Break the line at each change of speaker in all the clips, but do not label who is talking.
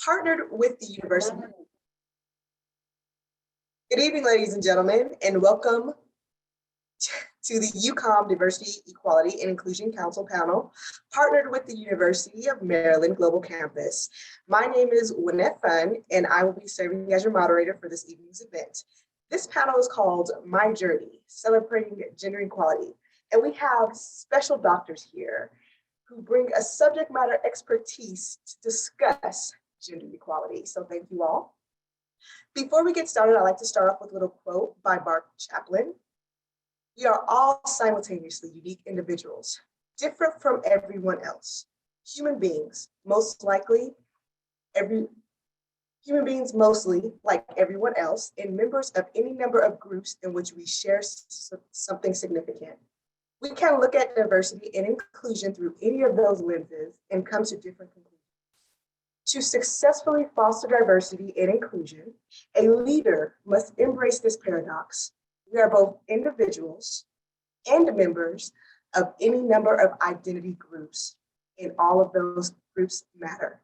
partnered with the university. Good evening, ladies and gentlemen, and welcome to the UCOM Diversity, Equality, and Inclusion Council panel, partnered with the University of Maryland Global Campus. My name is Univ, and I will be serving as your moderator for this evening's event. This panel is called My Journey, Celebrating Gender Equality, and we have special doctors here who bring a subject matter expertise to discuss gender equality. So thank you all. Before we get started, I'd like to start off with a little quote by Bart Chaplin. We are all simultaneously unique individuals, different from everyone else. Human beings, mostly like everyone else, and members of any number of groups in which we share something significant. We can look at diversity and inclusion through any of those lenses and come to different conclusions. To successfully foster diversity and inclusion, a leader must embrace this paradox. We are both individuals and members of any number of identity groups, and all of those groups matter.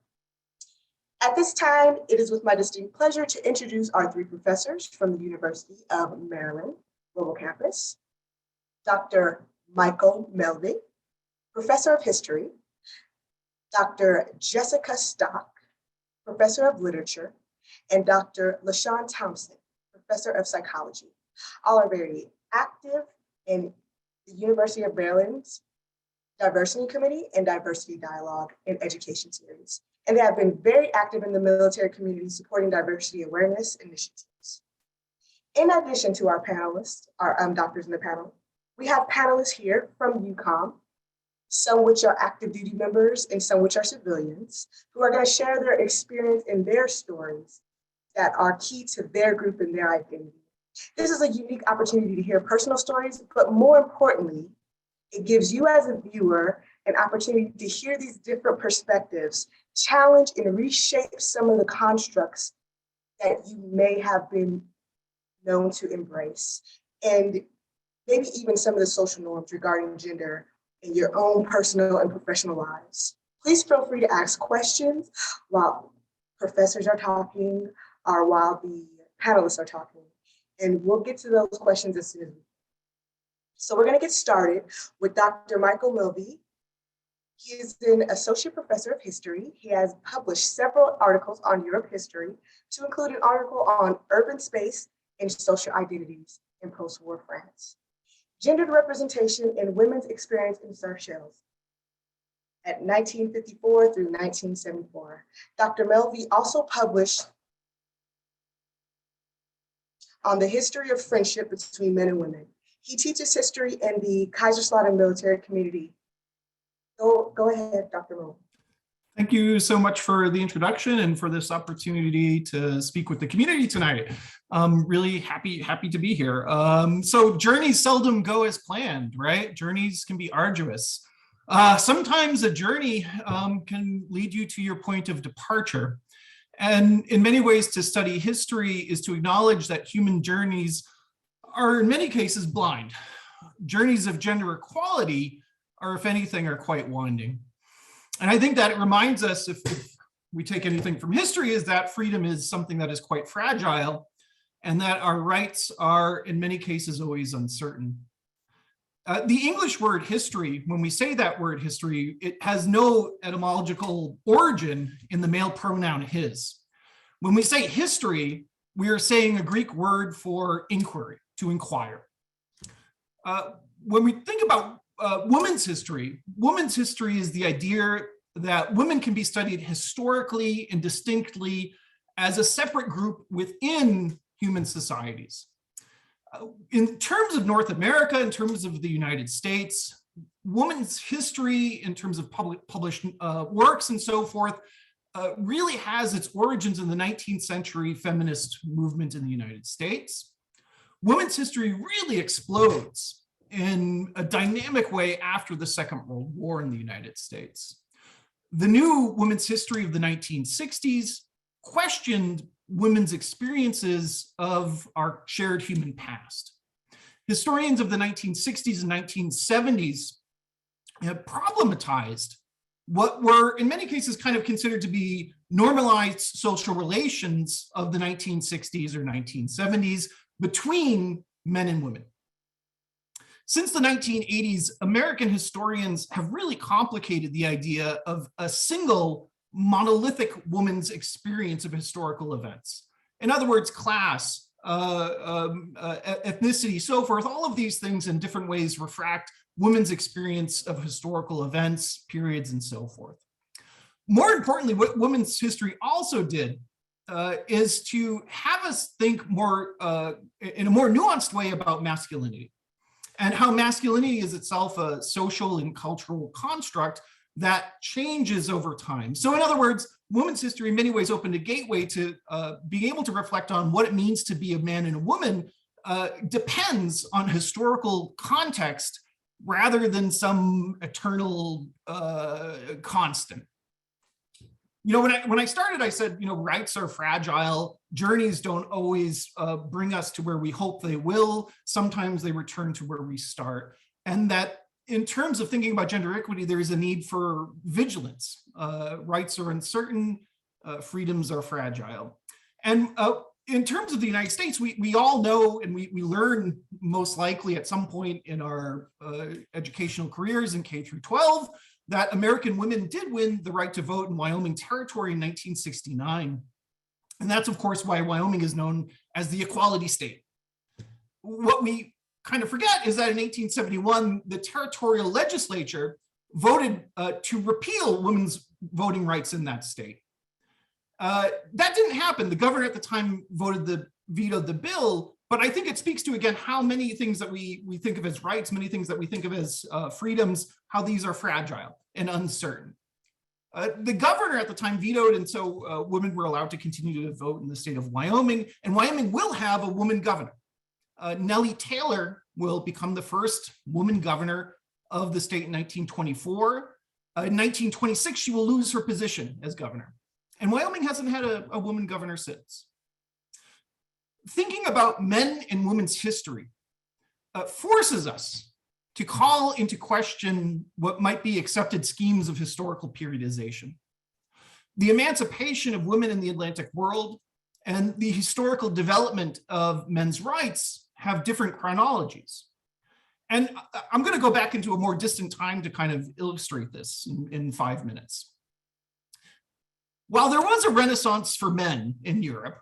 At this time, it is with my distinct pleasure to introduce our three professors from the University of Maryland Global Campus: Dr. Michael Melvey, Professor of History; Dr. Jessica Stock, Professor of Literature; and Dr. LaShawn Thompson, Professor of Psychology. All are very active in the University of Maryland's Diversity Committee and Diversity Dialogue and Education Series. And they have been very active in the military community supporting diversity awareness initiatives. In addition to our panelists, our doctors in the panel, we have panelists here from UCOM, some which are active duty members and some which are civilians, who are going to share their experience and their stories that are key to their group and their identity. This is a unique opportunity to hear personal stories, but more importantly, it gives you as a viewer an opportunity to hear these different perspectives, challenge and reshape some of the constructs that you may have been known to embrace, and maybe even some of the social norms regarding gender in your own personal and professional lives. Please feel free to ask questions while professors are talking or while the panelists are talking, and we'll get to those questions as soon as we can. So we're going to get started with Dr. Michael Melvey. He is an associate professor of history. He has published several articles on Europe history, to include an article on urban space and social identities in post-war France. Gendered representation in women's experience in Seychelles at 1954 through 1974. Dr. Melvey also published on the history of friendship between men and women. He teaches history in the Kaiserslautern military community. Go ahead, Dr. Melvey.
Thank you so much for the introduction and for this opportunity to speak with the community tonight. I'm really happy to be here. So journeys seldom go as planned, right? Journeys can be arduous. Sometimes a journey can lead you to your point of departure. And in many ways, to study history is to acknowledge that human journeys are in many cases blind. Journeys of gender equality are, if anything, are quite winding. And I think that it reminds us, if we take anything from history, is that freedom is something that is quite fragile, and that our rights are in many cases always uncertain. The English word history, when we say that word history, it has no etymological origin in the male pronoun his. When we say history, we are saying a Greek word for inquiry, to inquire. When we think about women's history is the idea that women can be studied historically and distinctly as a separate group within human societies. In terms of North America, in terms of the United States, women's history in terms of published works and so forth really has its origins in the 19th century feminist movement in the United States. Women's history really explodes in a dynamic way after the Second World War in the United States. The new women's history of the 1960s questioned women's experiences of our shared human past. Historians of the 1960s and 1970s have problematized what were in many cases kind of considered to be normalized social relations of the 1960s or 1970s between men and women. Since the 1980s, American historians have really complicated the idea of a single monolithic woman's experience of historical events. In other words, class, ethnicity, so forth, all of these things in different ways refract women's experience of historical events, periods, and so forth. More importantly, what women's history also did is to have us think more in a more nuanced way about masculinity, and how masculinity is itself a social and cultural construct that changes over time. So in other words, women's history in many ways opened a gateway to being able to reflect on what it means to be a man and a woman depends on historical context rather than some eternal constant. You know, when I started, I said, you know, rights are fragile. Journeys don't always bring us to where we hope they will. Sometimes they return to where we start. And that in terms of thinking about gender equity, there is a need for vigilance. Rights are uncertain, freedoms are fragile. And in terms of the United States, we all know, and we learn most likely at some point in our educational careers in K through 12, that American women did win the right to vote in Wyoming Territory in 1969. And that's, of course, why Wyoming is known as the equality state. What we kind of forget is that in 1871, the territorial legislature voted to repeal women's voting rights in that state. That didn't happen. The governor at the time vetoed the bill, but I think it speaks to, again, how many things that we think of as rights, many things that we think of as freedoms, how these are fragile and uncertain. The governor at the time vetoed, and so women were allowed to continue to vote in the state of Wyoming, and Wyoming will have a woman governor. Nellie Taylor will become the first woman governor of the state in 1924. In 1926, she will lose her position as governor. And Wyoming hasn't had a woman governor since. Thinking about men and women's history forces us to call into question what might be accepted schemes of historical periodization. The emancipation of women in the Atlantic world and the historical development of men's rights have different chronologies. And I'm going to go back into a more distant time to kind of illustrate this in 5 minutes. While there was a Renaissance for men in Europe,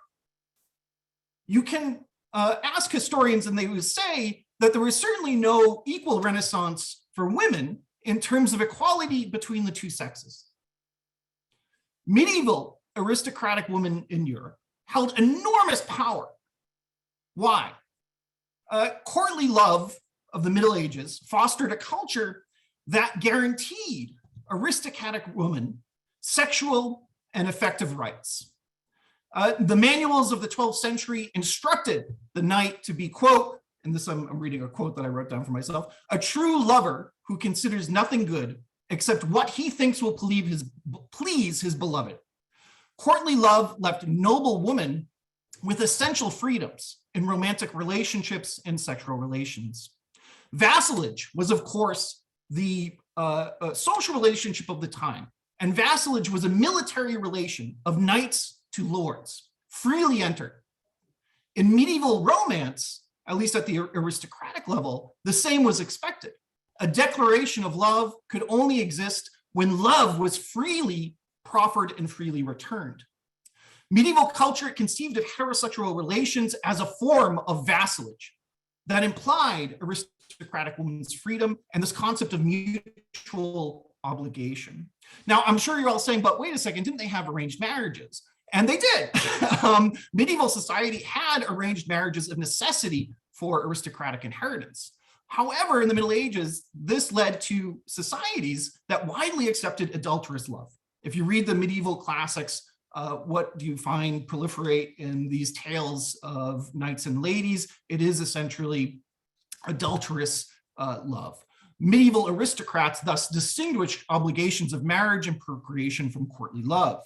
you can ask historians and they would say that there was certainly no equal Renaissance for women in terms of equality between the two sexes. Medieval aristocratic women in Europe held enormous power. Why? Courtly love of the Middle Ages fostered a culture that guaranteed aristocratic women sexual and effective rights. The manuals of the 12th century instructed the knight to be, quote, and this I'm reading a quote that I wrote down for myself, a true lover who considers nothing good except what he thinks will please his beloved. Courtly love left noble women with essential freedoms in romantic relationships and sexual relations. Vassalage was, of course, the social relationship of the time, and vassalage was a military relation of knights to lords, freely entered. In medieval romance, at least at the aristocratic level, the same was expected. A declaration of love could only exist when love was freely proffered and freely returned. Medieval culture conceived of heterosexual relations as a form of vassalage that implied aristocratic women's freedom and this concept of mutual obligation. Now, I'm sure you're all saying, but wait a second, didn't they have arranged marriages? And they did. Medieval society had arranged marriages of necessity for aristocratic inheritance. However, in the Middle Ages, this led to societies that widely accepted adulterous love. If you read the medieval classics, what do you find proliferate in these tales of knights and ladies? It is essentially adulterous love. Medieval aristocrats thus distinguished obligations of marriage and procreation from courtly love.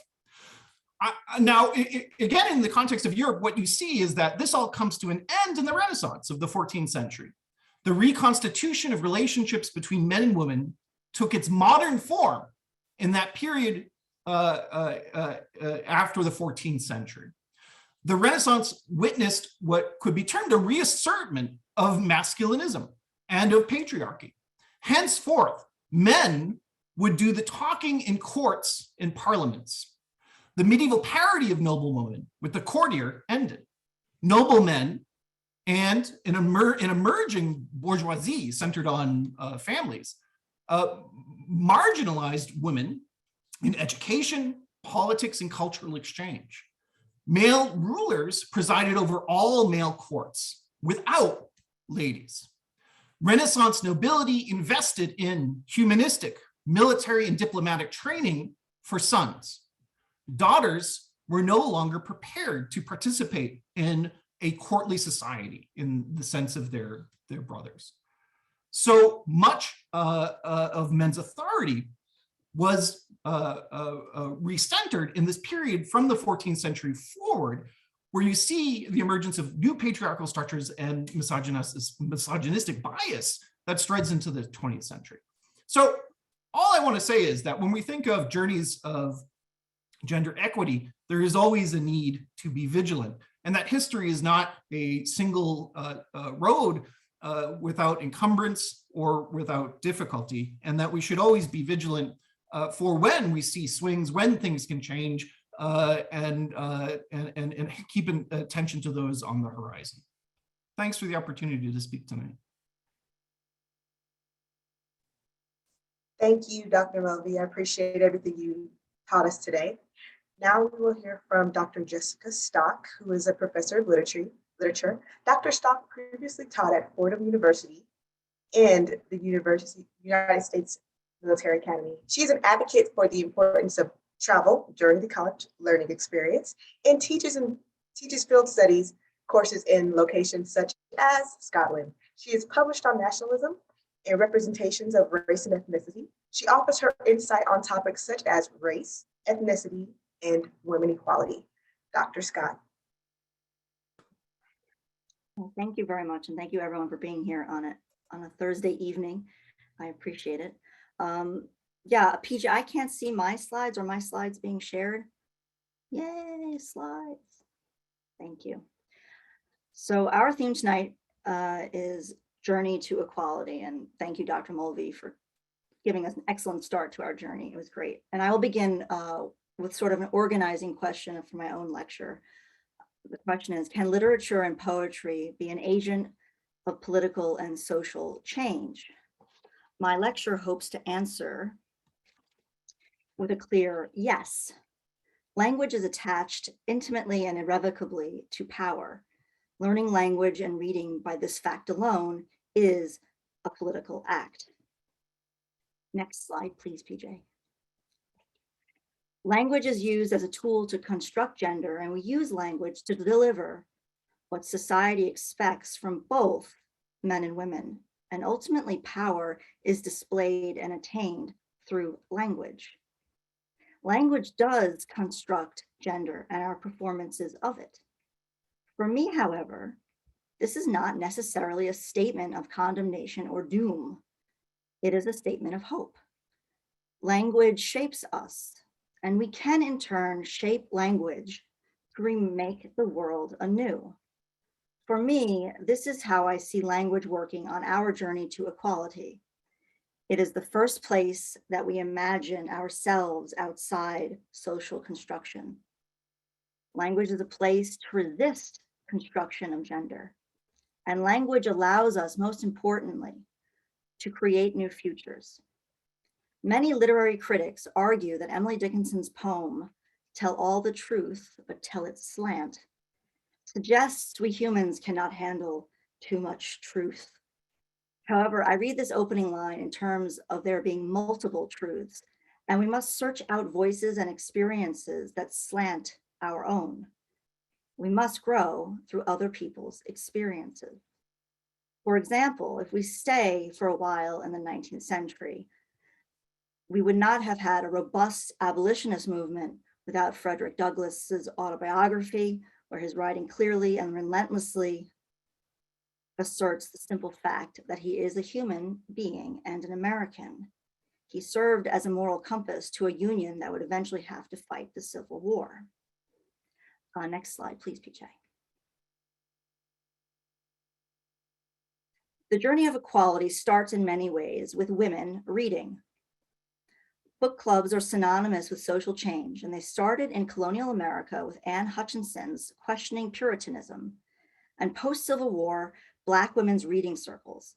Now, again, in the context of Europe, what you see is that this all comes to an end in the Renaissance of the 14th century. The reconstitution of relationships between men and women took its modern form in that period after the 14th century. The Renaissance witnessed what could be termed a reassertment of masculinism and of patriarchy. Henceforth, men would do the talking in courts and parliaments. The medieval parody of noblewomen with the courtier ended. Noblemen and an emerging bourgeoisie centered on families marginalized women in education, politics, and cultural exchange. Male rulers presided over all male courts without ladies. Renaissance nobility invested in humanistic, military, and diplomatic training for sons. Daughters were no longer prepared to participate in a courtly society in the sense of their brothers. So much of men's authority was recentered in this period from the 14th century forward, where you see the emergence of new patriarchal structures and misogynistic bias that spreads into the 20th century. So all I want to say is that when we think of journeys of gender equity, there is always a need to be vigilant, and that history is not a single road without encumbrance or without difficulty, and that we should always be vigilant for when we see swings, when things can change, and keep attention to those on the horizon. Thanks for the opportunity to speak tonight.
Thank you, Dr. Mulvey. I appreciate everything you taught us today. Now we will hear from Dr. Jessica Stock, who is a professor of literature. Dr. Stock previously taught at Fordham University and the United States Military Academy. She's an advocate for the importance of travel during the college learning experience and teaches field studies courses in locations such as Scotland. She is published on nationalism and representations of race and ethnicity. She offers her insight on topics such as race, ethnicity, and women equality. Dr. Scott.
Well, thank you very much, and thank you everyone for being here on a Thursday evening. I appreciate it. Yeah, PJ, I can't see my slides or my slides being shared. Yay, slides. Thank you. So our theme tonight is Journey to Equality, and thank you, Dr. Mulvey, for giving us an excellent start to our journey. It was great. And I will begin with sort of an organizing question for my own lecture. The question is, can literature and poetry be an agent of political and social change? My lecture hopes to answer with a clear yes. Language is attached intimately and irrevocably to power. Learning language and reading by this fact alone is a political act. Next slide, please, PJ. Language is used as a tool to construct gender, and we use language to deliver what society expects from both men and women. And ultimately, power is displayed and attained through language. Language does construct gender and our performances of it. For me, however, this is not necessarily a statement of condemnation or doom. It is a statement of hope. Language shapes us, and we can in turn shape language to remake the world anew. For me, this is how I see language working on our journey to equality. It is the first place that we imagine ourselves outside social construction. Language is a place to resist construction of gender. And language allows us, most importantly, to create new futures. Many literary critics argue that Emily Dickinson's poem, Tell All the Truth, but Tell It Slant, suggests we humans cannot handle too much truth. However, I read this opening line in terms of there being multiple truths, and we must search out voices and experiences that slant our own. We must grow through other people's experiences. For example, if we stay for a while in the 19th century, we would not have had a robust abolitionist movement without Frederick Douglass's autobiography, where his writing clearly and relentlessly asserts the simple fact that he is a human being and an American. He served as a moral compass to a union that would eventually have to fight the Civil War. Next slide, please, PJ. The journey of equality starts in many ways with women reading. Book clubs are synonymous with social change, and they started in colonial America with Anne Hutchinson's Questioning Puritanism, and post-Civil War, Black women's reading circles.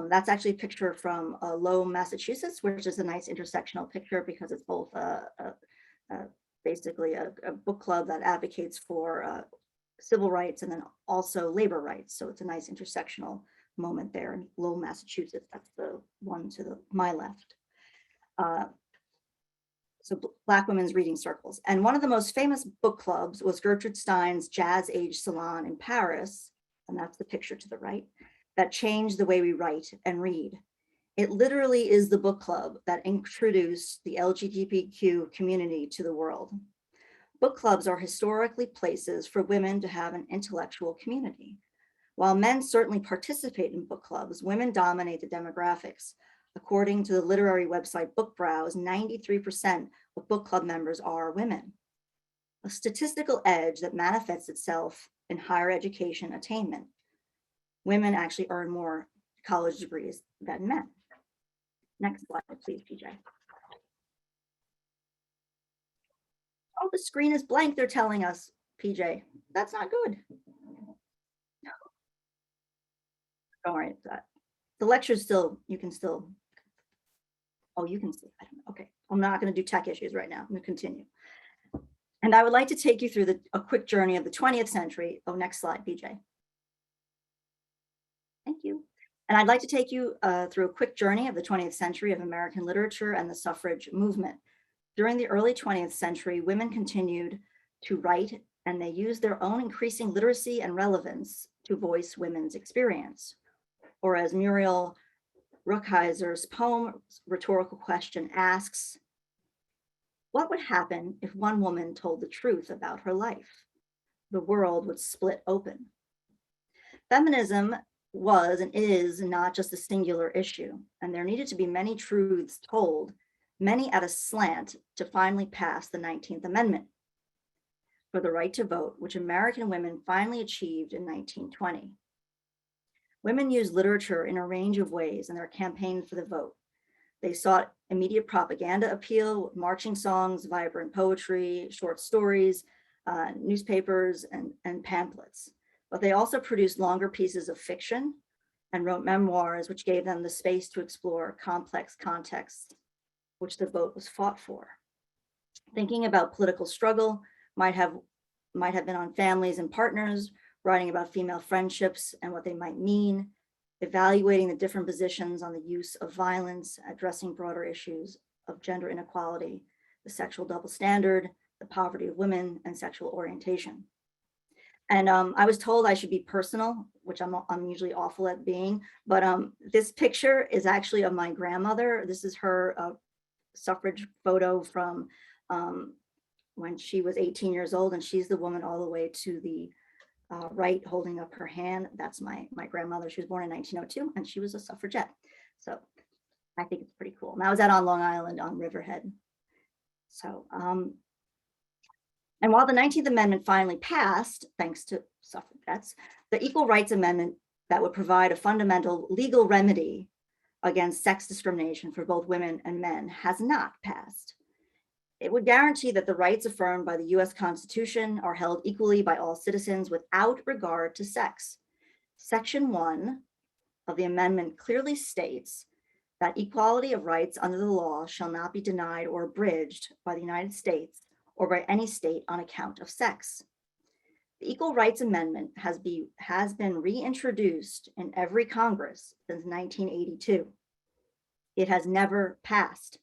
That's actually a picture from Lowell, Massachusetts, which is a nice intersectional picture because it's both basically a book club that advocates for civil rights and then also labor rights. So it's a nice intersectional moment there in Lowell, Massachusetts. That's the one to my left. So Black women's reading circles. And one of the most famous book clubs was Gertrude Stein's Jazz Age Salon in Paris, and that's the picture to the right, that changed the way we write and read. It literally is the book club that introduced the LGBTQ community to the world. Book clubs are historically places for women to have an intellectual community. While men certainly participate in book clubs, women dominate the demographics. According to the literary website Book Browse, 93% of book club members are women. A statistical edge that manifests itself in higher education attainment. Women actually earn more college degrees than men. Next slide, please, PJ. Oh, the screen is blank, they're telling us, PJ. That's not good. Don't worry about that. The lecture's still, you can still, oh, you can see, I don't know, okay. I'm not gonna do tech issues right now, I'm gonna continue. And I would like to take you through a quick journey of the 20th century. Oh, next slide, PJ. Thank you. And I'd like to take you through a quick journey of the 20th century of American literature and the suffrage movement. During the early 20th century, women continued to write, and they used their own increasing literacy and relevance to voice women's experience. Or as Muriel Rukeyser's poem, Rhetorical Question, asks, what would happen if one woman told the truth about her life? The world would split open. Feminism was and is not just a singular issue, and there needed to be many truths told, many at a slant, to finally pass the 19th Amendment for the right to vote, which American women finally achieved in 1920. Women used literature in a range of ways in their campaign for the vote. They sought immediate propaganda appeal, marching songs, vibrant poetry, short stories, newspapers, and pamphlets. But they also produced longer pieces of fiction and wrote memoirs, which gave them the space to explore complex contexts which the vote was fought for. Thinking about political struggle might have been on families and partners, writing about female friendships and what they might mean, evaluating the different positions on the use of violence, addressing broader issues of gender inequality, the sexual double standard, the poverty of women, and sexual orientation. And I was told I should be personal, which I'm usually awful at being, but this picture is actually of my grandmother. This is her suffrage photo from when she was 18 years old, and she's the woman all the way to the right holding up her hand. That's my grandmother. She was born in 1902 and she was a suffragette. So I think it's pretty cool. And I was out on Long Island on Riverhead. So, and while the 19th Amendment finally passed, thanks to suffragettes, the Equal Rights Amendment that would provide a fundamental legal remedy against sex discrimination for both women and men has not passed. It would guarantee that the rights affirmed by the US Constitution are held equally by all citizens without regard to sex. Section 1 of the amendment clearly states that equality of rights under the law shall not be denied or abridged by the United States or by any state on account of sex. The Equal Rights Amendment has been reintroduced in every Congress since 1982. It has never passed.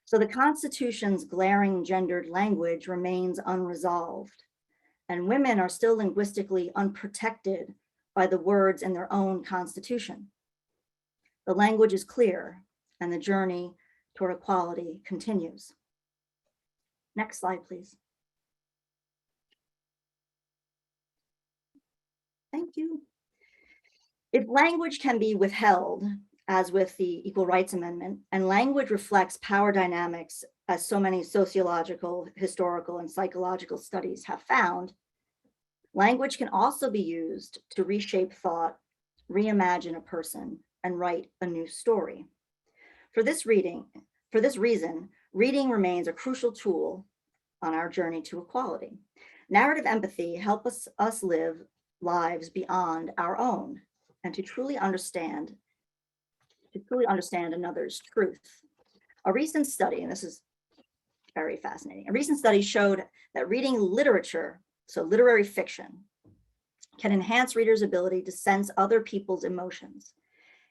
So the Constitution's glaring gendered language remains unresolved, and women are still linguistically unprotected by the words in their own Constitution. The language is clear, and the journey toward equality continues. Next slide, please. Thank you. If language can be withheld as with the Equal Rights Amendment, and language reflects power dynamics, as so many sociological, historical, and psychological studies have found, language can also be used to reshape thought, reimagine a person, and write a new story. For this reason, reading remains a crucial tool on our journey to equality. Narrative empathy helps us live lives beyond our own and to truly understand another's truth. A recent study, and this is very fascinating, a recent study showed that reading literature, so literary fiction, can enhance readers' ability to sense other people's emotions.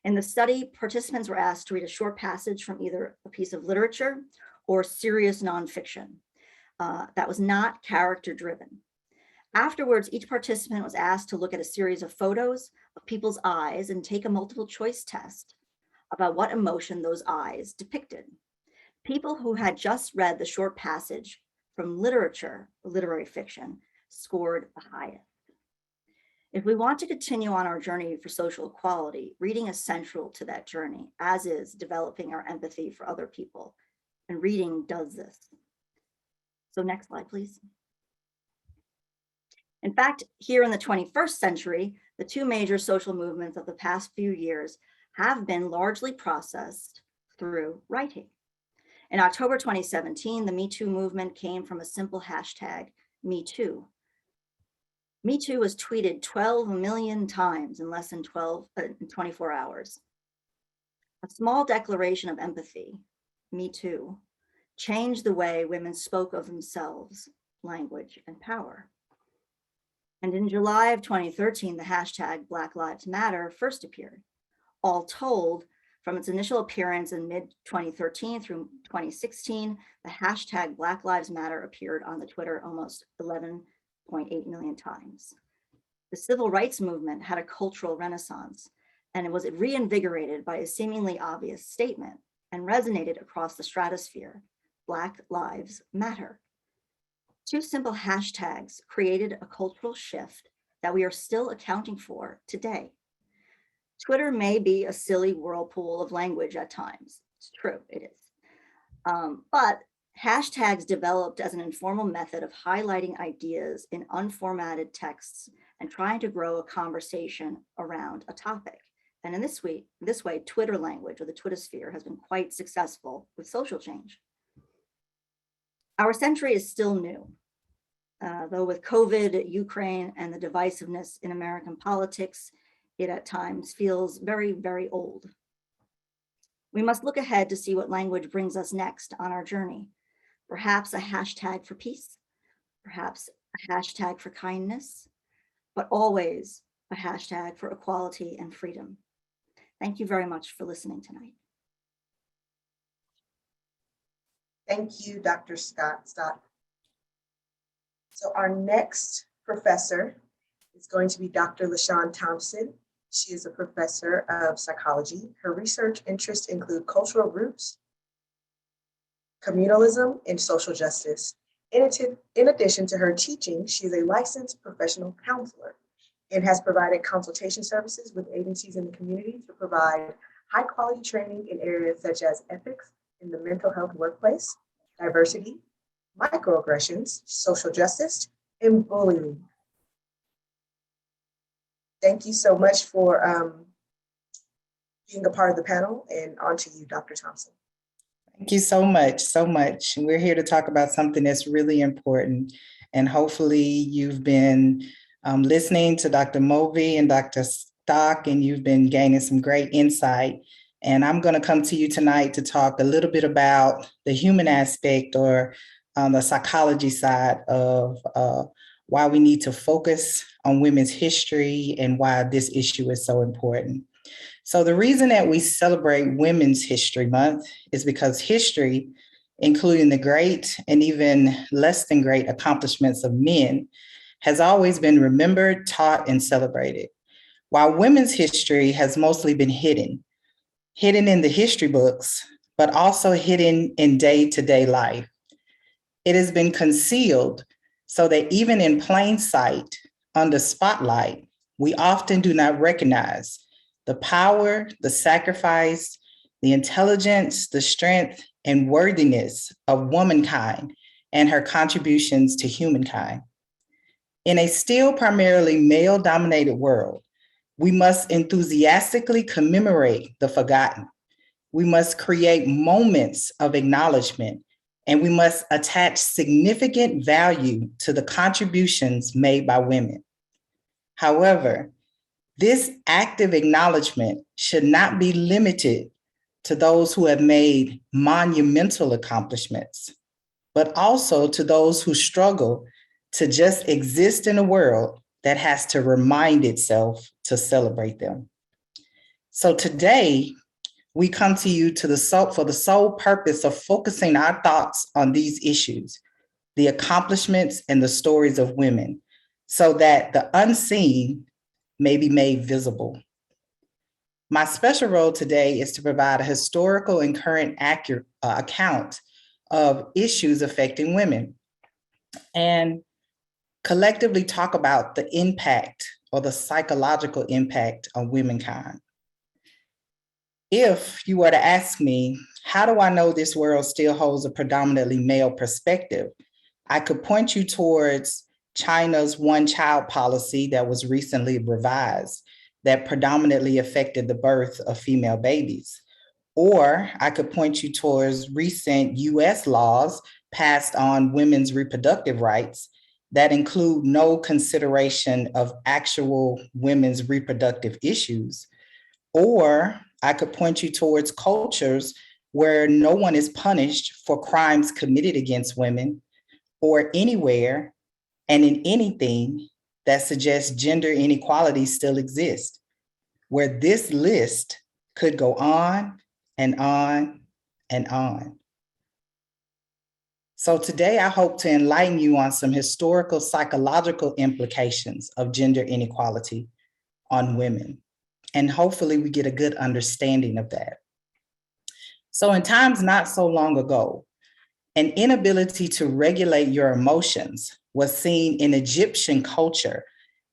In the study, participants were asked to read a short passage from either a piece of literature or serious nonfiction that was not character-driven. Afterwards, each participant was asked to look at a series of photos of people's eyes and take a multiple choice test about what emotion those eyes depicted. People who had just read the short passage from literature, literary fiction, scored the highest. If we want to continue on our journey for social equality, reading is central to that journey, as is developing our empathy for other people. And reading does this. So next slide, please. In fact, here in the 21st century, the two major social movements of the past few years have been largely processed through writing. In October 2017, the Me Too movement came from a simple hashtag, Me Too. Me Too was tweeted 12 million times in less than 24 hours. A small declaration of empathy, Me Too, changed the way women spoke of themselves, language, and power. And in July of 2013, the hashtag Black Lives Matter first appeared. All told, from its initial appearance in mid-2013 through 2016, the hashtag Black Lives Matter appeared on the Twitter almost 11.8 million times. The civil rights movement had a cultural renaissance, and it was reinvigorated by a seemingly obvious statement and resonated across the stratosphere: Black Lives Matter. Two simple hashtags created a cultural shift that we are still accounting for today. Twitter may be a silly whirlpool of language at times. It's true, it is. But hashtags developed as an informal method of highlighting ideas in unformatted texts and trying to grow a conversation around a topic. And in this way, Twitter language, or the Twitter sphere, has been quite successful with social change. Our century is still new, though with COVID, Ukraine, and the divisiveness in American politics, it at times feels very, very old. We must look ahead to see what language brings us next on our journey. Perhaps a hashtag for peace, perhaps a hashtag for kindness, but always a hashtag for equality and freedom. Thank you very much for listening tonight.
Thank you, Dr. Scott. So our next professor is going to be Dr. LaShawn Thompson. She is a professor of psychology. Her research interests include cultural roots, communalism, and social justice. In addition to her teaching, she is a licensed professional counselor and has provided consultation services with agencies in the community to provide high-quality training in areas such as ethics in the mental health workplace, diversity, microaggressions, social justice, and bullying. Thank you so much for being a part of the panel, and on to you, Dr. Thompson.
Thank you so much, so much. We're here to talk about something that's really important, and hopefully you've been listening to Dr. Movey and Dr. Stock, and you've been gaining some great insight. And I'm going to come to you tonight to talk a little bit about the human aspect, or the psychology side of why we need to focus on women's history and why this issue is so important. So the reason that we celebrate Women's History Month is because history, including the great and even less than great accomplishments of men, has always been remembered, taught, and celebrated, while women's history has mostly been hidden in the history books, but also hidden in day-to-day life. It has been concealed so that even in plain sight, under spotlight, we often do not recognize the power, the sacrifice, the intelligence, the strength, and worthiness of womankind and her contributions to humankind. In a still primarily male-dominated world, we must enthusiastically commemorate the forgotten. We must create moments of acknowledgement, and we must attach significant value to the contributions made by women. However, this active acknowledgement should not be limited to those who have made monumental accomplishments, but also to those who struggle to just exist in a world that has to remind itself to celebrate them. So today, we come to you for the sole purpose of focusing our thoughts on these issues, the accomplishments and the stories of women, so that the unseen may be made visible. My special role today is to provide a historical and current accurate account of issues affecting women and collectively talk about the impact or the psychological impact on womankind. If you were to ask me, how do I know this world still holds a predominantly male perspective? I could point you towards China's one-child policy that was recently revised that predominantly affected the birth of female babies. Or I could point you towards recent US laws passed on women's reproductive rights that include no consideration of actual women's reproductive issues. Or I could point you towards cultures where no one is punished for crimes committed against women, or anywhere and in anything that suggests gender inequality still exists, where this list could go on and on and on. So today I hope to enlighten you on some historical psychological implications of gender inequality on women. And hopefully we get a good understanding of that. So in times not so long ago, an inability to regulate your emotions was seen in Egyptian culture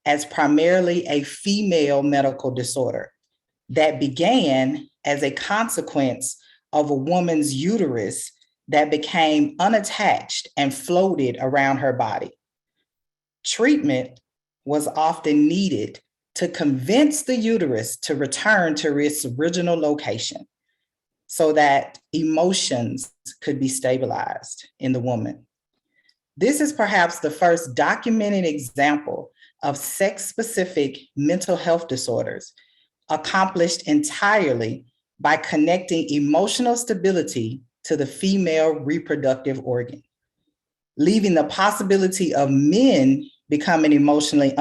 as primarily a female medical disorder that began as a consequence of a woman's uterus that became unattached and floated around her body. Treatment was often needed to convince the uterus to return to its original location so that emotions could be stabilized in the woman. This is perhaps the first documented example of sex-specific mental health disorders accomplished entirely by connecting emotional stability to the female reproductive organ, leaving the possibility of men becoming emotionally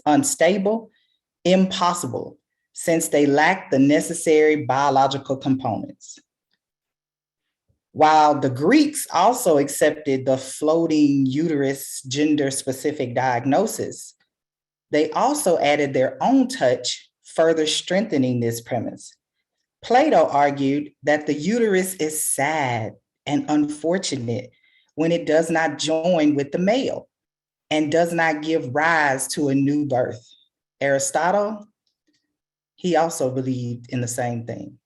unstable impossible, since they lack the necessary biological components. While the Greeks also accepted the floating uterus gender-specific diagnosis, they also added their own touch, further strengthening this premise. Plato argued that the uterus is sad and unfortunate when it does not join with the male and does not give rise to a new birth. Aristotle, he also believed in the same thing.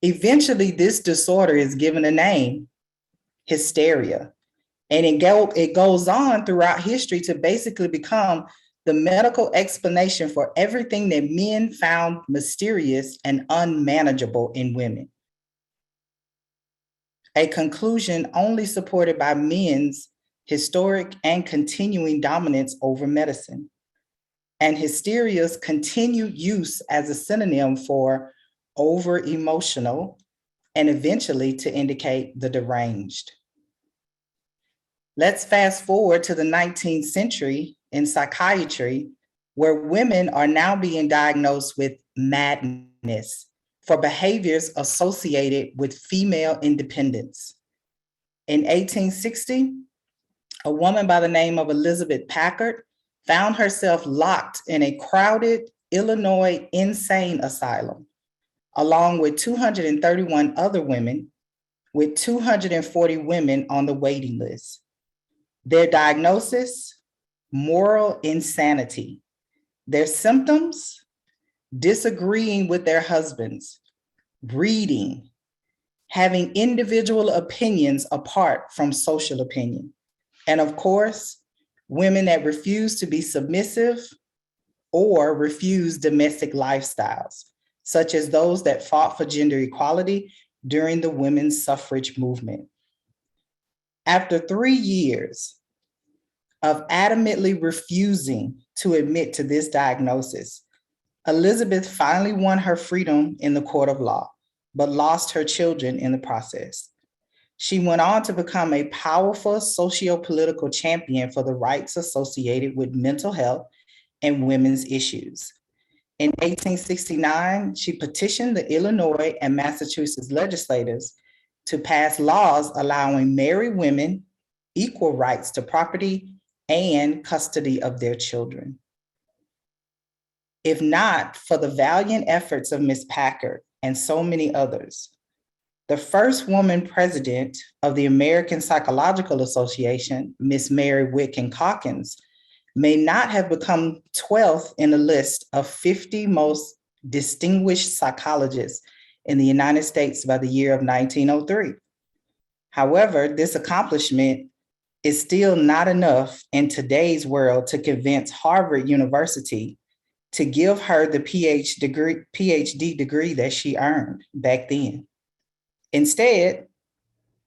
Eventually, this disorder is given a name, hysteria, and it goes on throughout history to basically become the medical explanation for everything that men found mysterious and unmanageable in women. A conclusion only supported by men's historic and continuing dominance over medicine, and hysteria's continued use as a synonym for over-emotional and eventually to indicate the deranged. Let's fast forward to the 19th century in psychiatry, where women are now being diagnosed with madness for behaviors associated with female independence. In 1860, a woman by the name of Elizabeth Packard found herself locked in a crowded Illinois insane asylum, along with 231 other women, with 240 women on the waiting list. Their diagnosis, moral insanity. Their symptoms, disagreeing with their husbands, reading, having individual opinions apart from social opinion. And of course, women that refuse to be submissive or refuse domestic lifestyles, such as those that fought for gender equality during the women's suffrage movement. After 3 years of adamantly refusing to admit to this diagnosis, Elizabeth finally won her freedom in the court of law, but lost her children in the process. She went on to become a powerful socio-political champion for the rights associated with mental health and women's issues. In 1869, she petitioned the Illinois and Massachusetts legislators to pass laws allowing married women equal rights to property and custody of their children. If not for the valiant efforts of Ms. Packard and so many others, the first woman president of the American Psychological Association, Ms. Mary Whitcomb Calkins, may not have become 12th in the list of 50 most distinguished psychologists in the United States by the year of 1903. However, this accomplishment is still not enough in today's world to convince Harvard University to give her the PhD degree that she earned back then. Instead,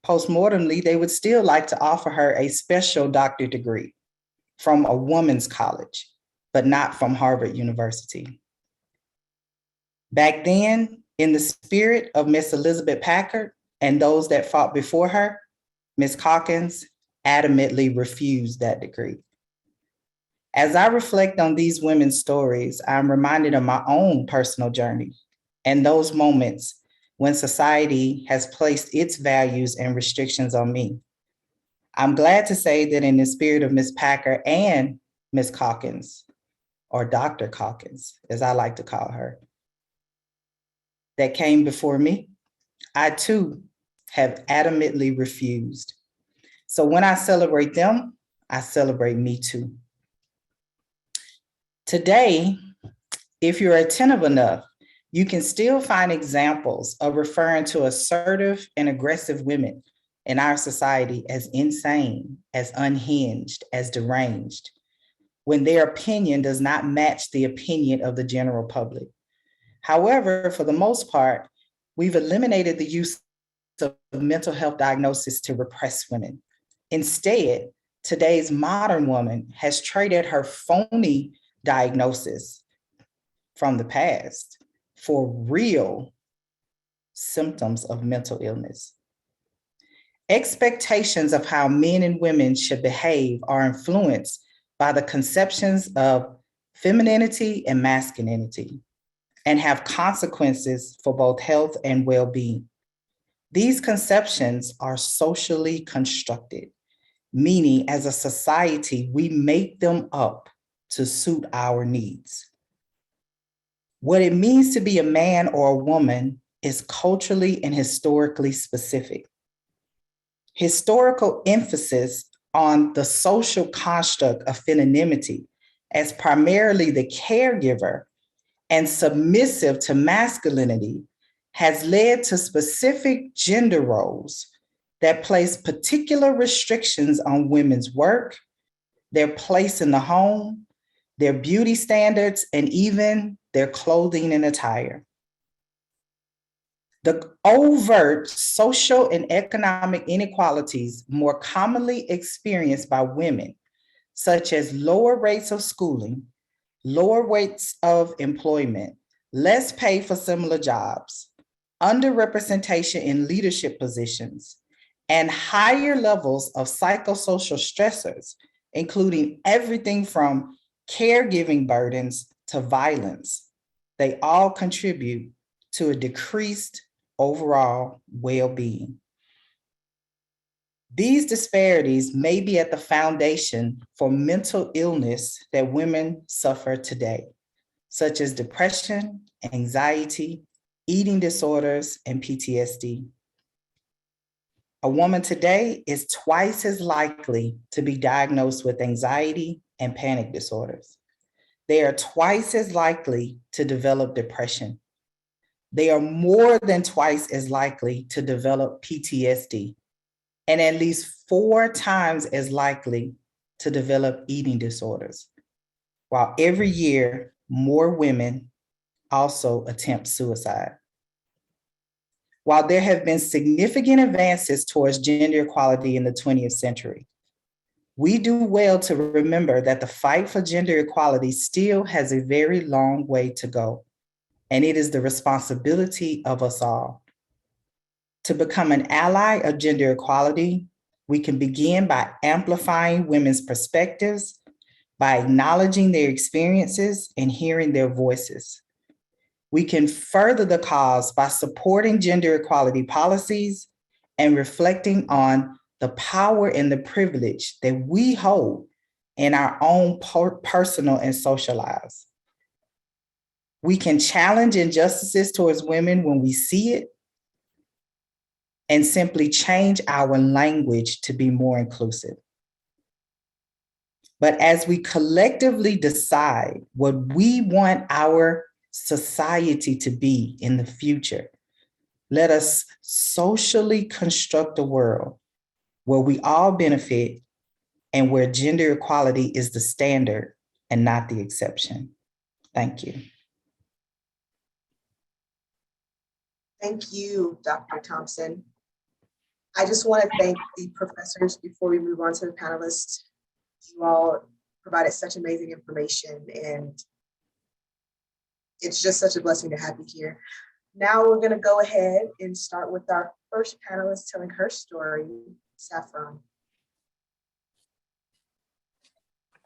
postmortemly, they would still like to offer her a special doctorate degree from a woman's college, but not from Harvard University. Back then, in the spirit of Miss Elizabeth Packard and those that fought before her, Ms. Calkins adamantly refused that degree. As I reflect on these women's stories, I'm reminded of my own personal journey and those moments when society has placed its values and restrictions on me. I'm glad to say that in the spirit of Ms. Packard and Ms. Calkins, or Dr. Calkins, as I like to call her, that came before me, I too have adamantly refused. So when I celebrate them, I celebrate me too. Today, if you're attentive enough, you can still find examples of referring to assertive and aggressive women in our society as insane, as unhinged, as deranged, when their opinion does not match the opinion of the general public. However, for the most part, we've eliminated the use of mental health diagnosis to repress women. Instead, today's modern woman has traded her phony diagnosis from the past for real symptoms of mental illness. Expectations of how men and women should behave are influenced by the conceptions of femininity and masculinity and have consequences for both health and well-being. These conceptions are socially constructed, meaning as a society, we make them up to suit our needs. What it means to be a man or a woman is culturally and historically specific. Historical emphasis on the social construct of femininity as primarily the caregiver and submissive to masculinity has led to specific gender roles that place particular restrictions on women's work, their place in the home, their beauty standards, and even their clothing and attire. The overt social and economic inequalities more commonly experienced by women, such as lower rates of schooling, lower rates of employment, less pay for similar jobs, underrepresentation in leadership positions, and higher levels of psychosocial stressors, including everything from caregiving burdens to violence. They all contribute to a decreased overall well-being. These disparities may be at the foundation for mental illness that women suffer today, such as depression, anxiety, eating disorders, and PTSD. A woman today is twice as likely to be diagnosed with anxiety and panic disorders. They are twice as likely to develop depression. They are more than twice as likely to develop PTSD, and at least 4 times as likely to develop eating disorders, while every year more women also attempt suicide. While there have been significant advances towards gender equality in the 20th century, we do well to remember that the fight for gender equality still has a very long way to go, and it is the responsibility of us all. To become an ally of gender equality, we can begin by amplifying women's perspectives, by acknowledging their experiences and hearing their voices. We can further the cause by supporting gender equality policies and reflecting on the power and the privilege that we hold in our own personal and social lives. We can challenge injustices towards women when we see it and simply change our language to be more inclusive. But as we collectively decide what we want our society to be in the future, let us socially construct a world where we all benefit and where gender equality is the standard and not the exception. Thank you.
Thank you, Dr. Thompson. I just want to thank the professors before we move on to the panelists. You all provided such amazing information, and it's just such a blessing to have you here. Now we're going to go ahead and start with our first panelist telling her story, Saffron.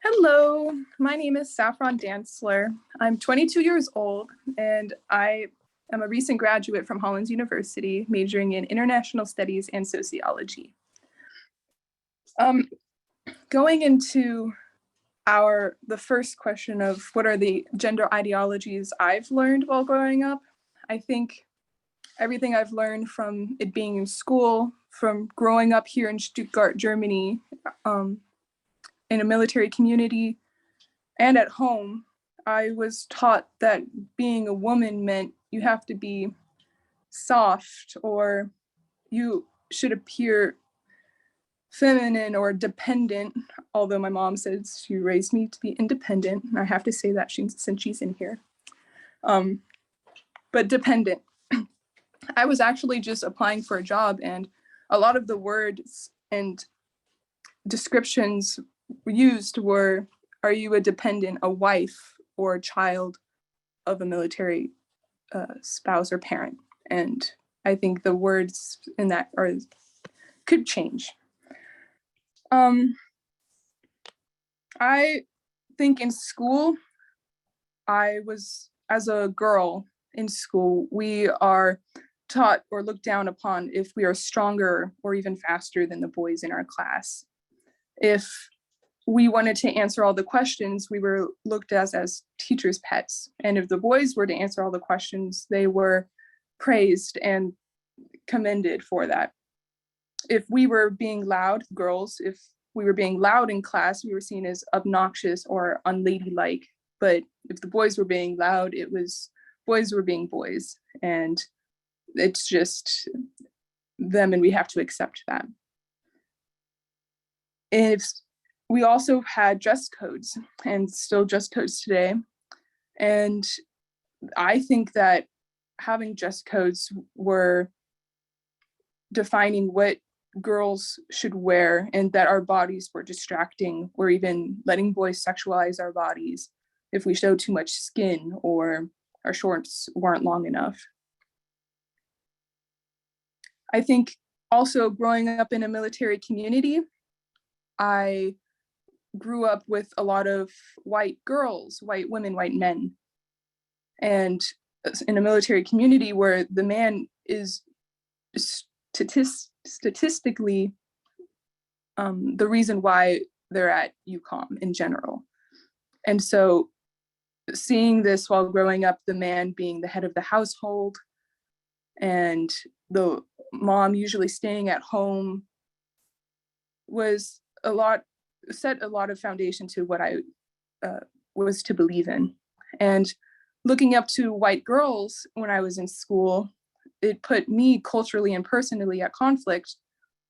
Hello, my name is Saffron Dantzler. I'm 22 years old, and I am a recent graduate from Hollins University, majoring in international studies and sociology. Going into the first question of what are the gender ideologies I've learned while growing up, I think everything I've learned from it being in school, from growing up here in Stuttgart, Germany, in a military community, and at home, I was taught that being a woman meant you have to be soft, or you should appear feminine or dependent, although my mom says she raised me to be independent. And I have to say that since she's in here. But dependent. I was actually just applying for a job, and a lot of the words and descriptions used were, are you a dependent, a wife, or a child of a military spouse or parent? And I think the words in that could change. I think in school, as a girl in school, we are taught or looked down upon if we are stronger or even faster than the boys in our class. If we wanted to answer all the questions, we were looked at as teachers' pets. And if the boys were to answer all the questions, they were praised and commended for that. If we were being loud, girls, if we were being loud in class, we were seen as obnoxious or unladylike. But if the boys were being loud, it was boys were being boys. And it's just them, and we have to accept that. If we also had dress codes, and still dress codes today. And I think that having dress codes were defining what girls should wear, and that our bodies were distracting, or even letting boys sexualize our bodies if we showed too much skin or our shorts weren't long enough. I think also growing up in a military community, I grew up with a lot of white girls, white women, white men. And in a military community where the man is statistically the reason why they're at UCOM in general. And so seeing this while growing up, the man being the head of the household and the mom usually staying at home set a lot of foundation to what I was to believe in. And looking up to white girls when I was in school, it put me culturally and personally at conflict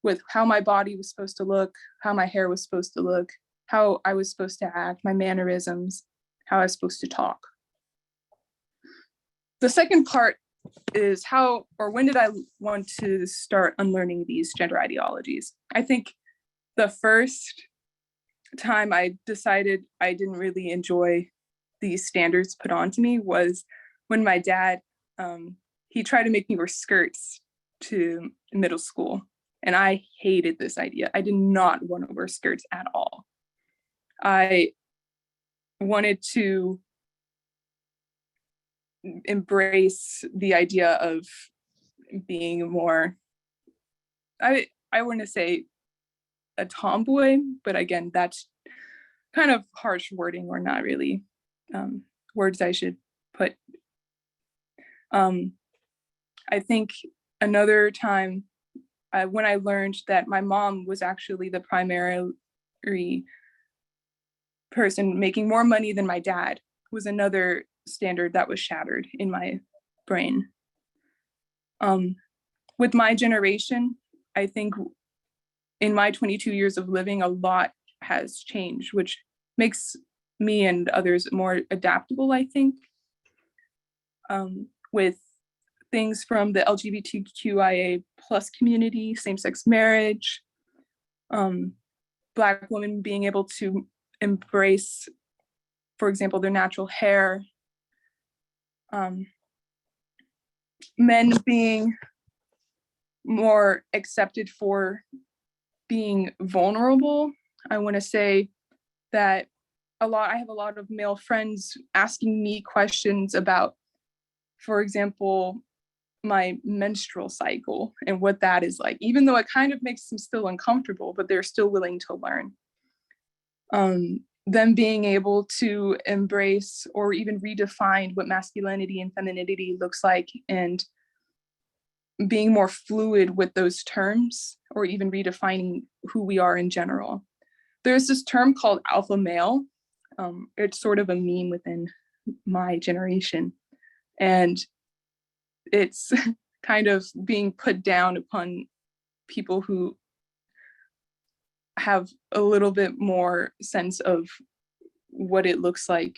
with how my body was supposed to look, how my hair was supposed to look, how I was supposed to act, my mannerisms, how I was supposed to talk. The second part is how or when did I want to start unlearning these gender ideologies? I think the first time I decided I didn't really enjoy these standards put onto me was when my dad, he tried to make me wear skirts to middle school. And I hated this idea. I did not want to wear skirts at all. I wanted to embrace the idea of being more, I want to say a tomboy, but again, that's kind of harsh wording or not really words I should put. I think another time when I learned that my mom was actually the primary person making more money than my dad was another standard that was shattered in my brain. With my generation, I think in my 22 years of living, a lot has changed, which makes me and others more adaptable, I think, with things from the LGBTQIA plus community, same-sex marriage, Black women being able to embrace, for example, their natural hair, men being more accepted for being vulnerable. I want to say that I have a lot of male friends asking me questions about, for example, my menstrual cycle and what that is like, even though it kind of makes them still uncomfortable, but they're still willing to learn. Them being able to embrace or even redefine what masculinity and femininity looks like and being more fluid with those terms or even redefining who we are in general. There's this term called alpha male. It's sort of a meme within my generation. And it's kind of being put down upon people who have a little bit more sense of what it looks like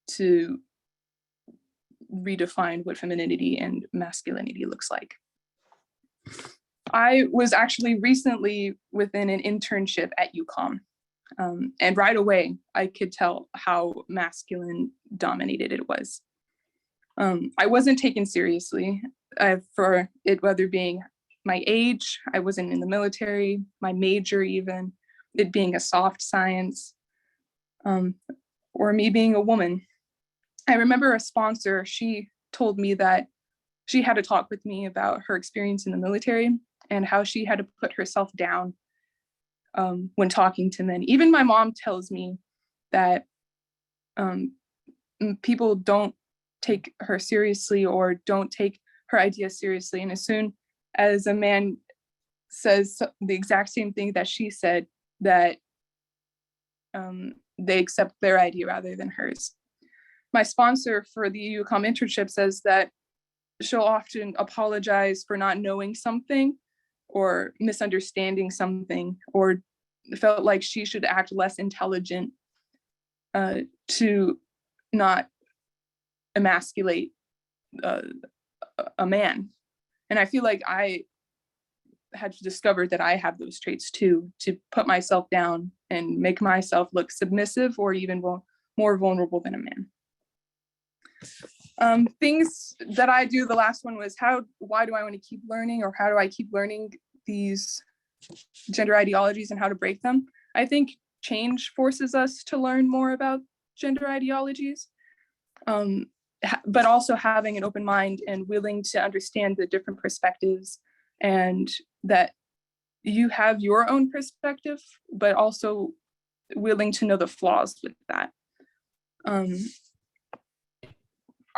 to redefine what femininity and masculinity looks like. I was actually recently within an internship at UCOM, and right away I could tell how masculine dominated it was. I wasn't taken seriously for it, whether being my age, I wasn't in the military, my major even, it being a soft science, or me being a woman. I remember a sponsor, she told me that she had to talk with me about her experience in the military and how she had to put herself down when talking to men. Even my mom tells me that people don't take her seriously or don't take her ideas seriously. And as soon as a man says the exact same thing that she said, that they accept their idea rather than hers. My sponsor for the UCOM internship says that she'll often apologize for not knowing something or misunderstanding something, or felt like she should act less intelligent to not emasculate a man. And I feel like I had discovered that I have those traits too, to put myself down and make myself look submissive or even more vulnerable than a man. Things that I do, the last one was why do I want to keep learning, or how do I keep learning these gender ideologies and how to break them? I think change forces us to learn more about gender ideologies, but also having an open mind and willing to understand the different perspectives, and that you have your own perspective, but also willing to know the flaws with that.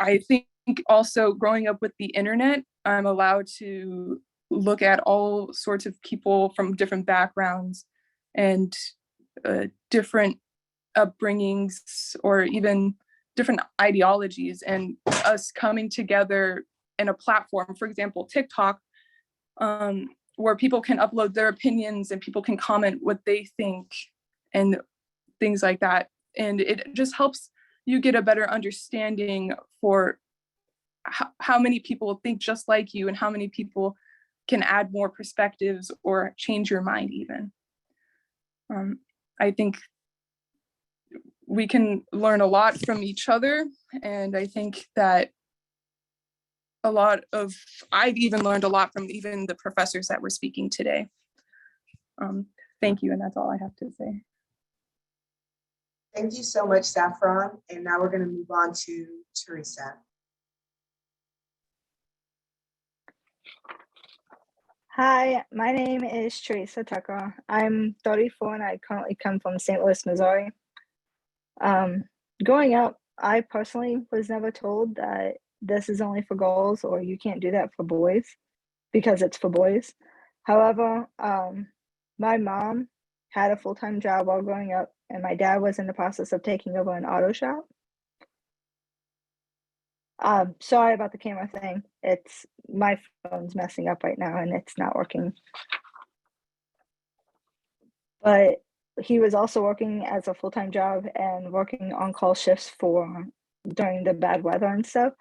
I think also growing up with the internet, I'm allowed to look at all sorts of people from different backgrounds and different upbringings or even different ideologies, and us coming together in a platform, for example, TikTok, where people can upload their opinions and people can comment what they think and things like that. And it just helps you get a better understanding for how many people think just like you and how many people can add more perspectives or change your mind even. I think we can learn a lot from each other. And I think that I've even learned a lot from even the professors that were speaking today. Thank you, and that's all I have to say.
Thank you so much, Saffron. And now we're going to move on to Teresa.
Hi, my name is Teresa Tucker. I'm 34 and I currently come from St. Louis, Missouri. Growing up, I personally was never told that this is only for girls or you can't do that for boys because it's for boys. However, my mom had a full-time job while growing up, and my dad was in the process of taking over an auto shop. Sorry about the camera thing. It's my phone's messing up right now and it's not working. But he was also working as a full-time job and working on-call shifts during the bad weather and stuff.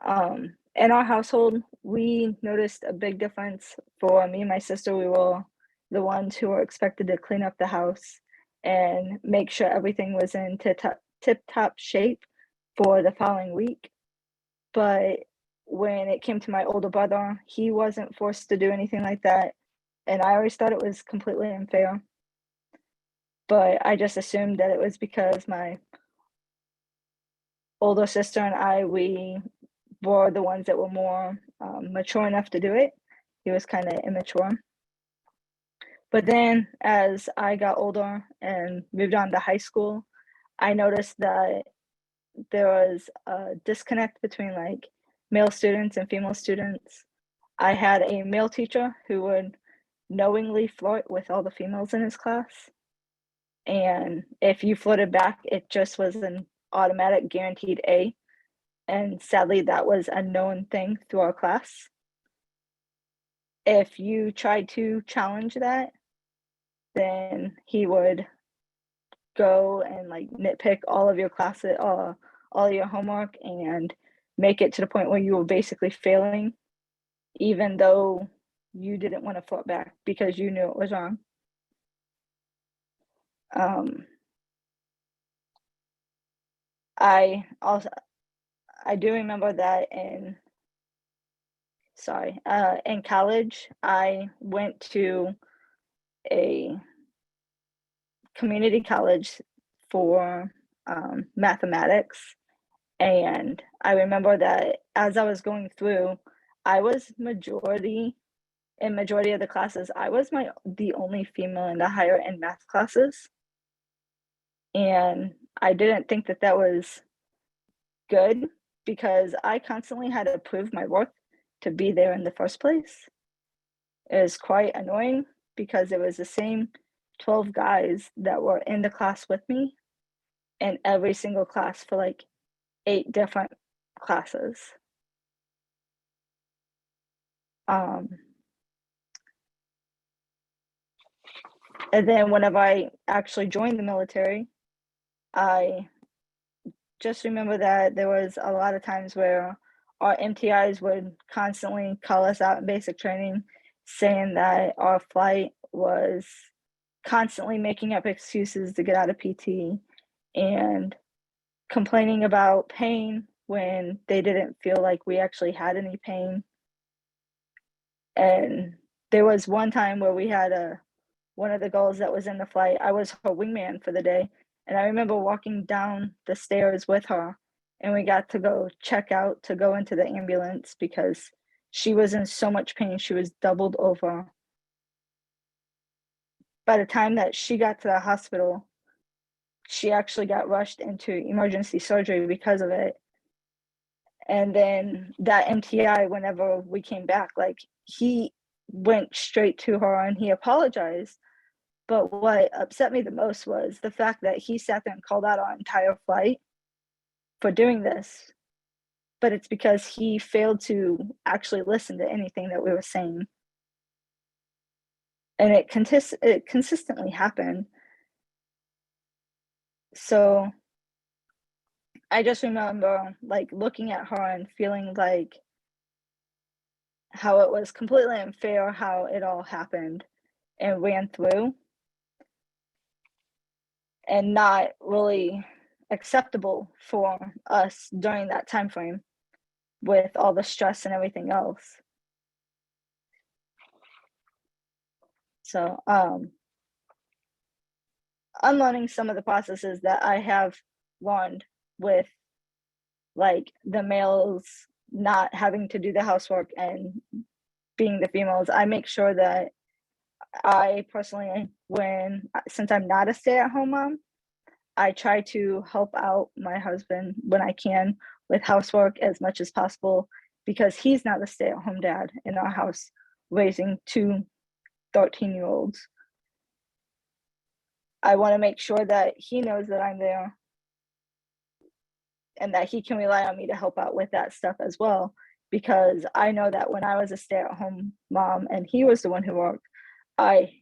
In our household, we noticed a big difference. For me and my sister, we were the ones who were expected to clean up the house and make sure everything was in tip-top shape for the following week. But when it came to my older brother, he wasn't forced to do anything like that. And I always thought it was completely unfair. But I just assumed that it was because my older sister and I, we were the ones that were more mature enough to do it. He was kind of immature. But then as I got older and moved on to high school, I noticed that there was a disconnect between like male students and female students. I had a male teacher who would knowingly flirt with all the females in his class. And if you flirted back, it just was an automatic guaranteed A. And sadly, that was a known thing through our class. If you tried to challenge that, then he would go and like nitpick all of your classes, all your homework, and make it to the point where you were basically failing, even though you didn't want to flirt back because you knew it was wrong. I do remember that in college, I went to a community college for mathematics. And I remember that as I was going through, I was majority of the classes, I was the only female in the higher end math classes. And I didn't think that that was good because I constantly had to prove my worth to be there in the first place. It was quite annoying because it was the same 12 guys that were in the class with me in every single class for like 8 different classes. And then whenever I actually joined the military, I just remember that there was a lot of times where our MTIs would constantly call us out in basic training, saying that our flight was constantly making up excuses to get out of PT and complaining about pain when they didn't feel like we actually had any pain. And there was one time where we had one of the girls that was in the flight, I was her wingman for the day. And I remember walking down the stairs with her, and we got to go check out to go into the ambulance because she was in so much pain. She was doubled over. By the time that she got to the hospital, she actually got rushed into emergency surgery because of it. And then that MTI, whenever we came back, like he went straight to her and he apologized. But what upset me the most was the fact that he sat there and called out our entire flight for doing this. But it's because he failed to actually listen to anything that we were saying. And it consistently happened. So I just remember like looking at her and feeling like how it was completely unfair how it all happened and ran through, and not really acceptable for us during that time frame with all the stress and everything else. So unlearning some of the processes that I have learned with like the males not having to do the housework and being the females, I make sure that I personally, since I'm not a stay-at-home mom, I try to help out my husband when I can with housework as much as possible, because he's not a stay-at-home dad in our house raising two 13-year-olds. I want to make sure that he knows that I'm there and that he can rely on me to help out with that stuff as well, because I know that when I was a stay-at-home mom and he was the one who worked, I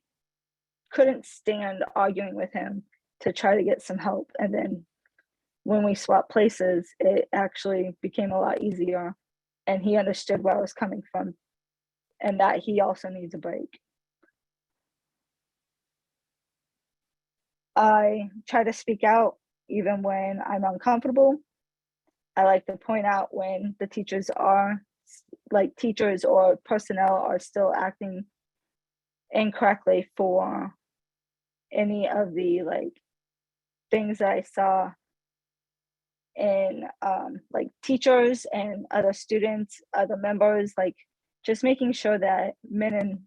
couldn't stand arguing with him to try to get some help. And then when we swapped places, it actually became a lot easier, and he understood where I was coming from and that he also needs a break. I try to speak out even when I'm uncomfortable. I like to point out when the teachers or personnel are still acting incorrectly for any of the things that I saw in teachers and other students, other members, just making sure that men and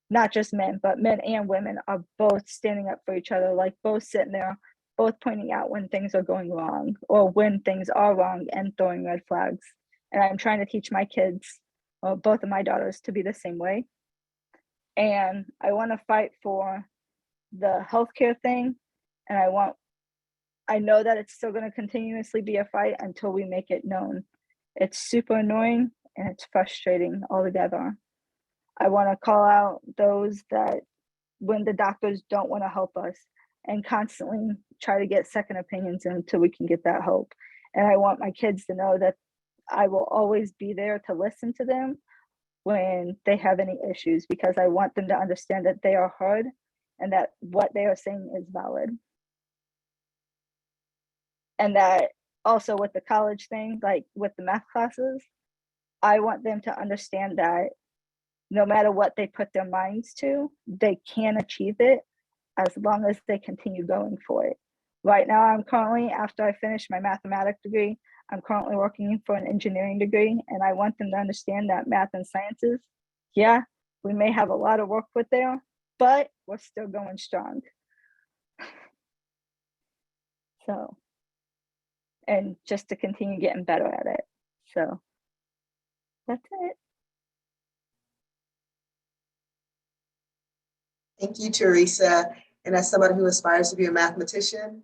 not just men, but men and women are both standing up for each other, both sitting there, both pointing out when things are going wrong or when things are wrong and throwing red flags. And I'm trying to teach my kids, both of my daughters, to be the same way. And I want to fight for the healthcare thing. And I know that it's still going to continuously be a fight until we make it known. It's super annoying and it's frustrating altogether. I want to call out those that when the doctors don't want to help us and constantly try to get second opinions until we can get that help. And I want my kids to know that I will always be there to listen to them when they have any issues, because I want them to understand that they are heard and that what they are saying is valid. And that also with the college thing, with the math classes, I want them to understand that no matter what they put their minds to, they can achieve it as long as they continue going for it. Right now, I'm currently, after I finish my mathematics degree, I'm currently working for an engineering degree, and I want them to understand that math and sciences, yeah, we may have a lot of work with there, but we're still going strong. So, and just to continue getting better at it. So, that's it.
Thank you, Teresa. And as somebody who aspires to be a mathematician,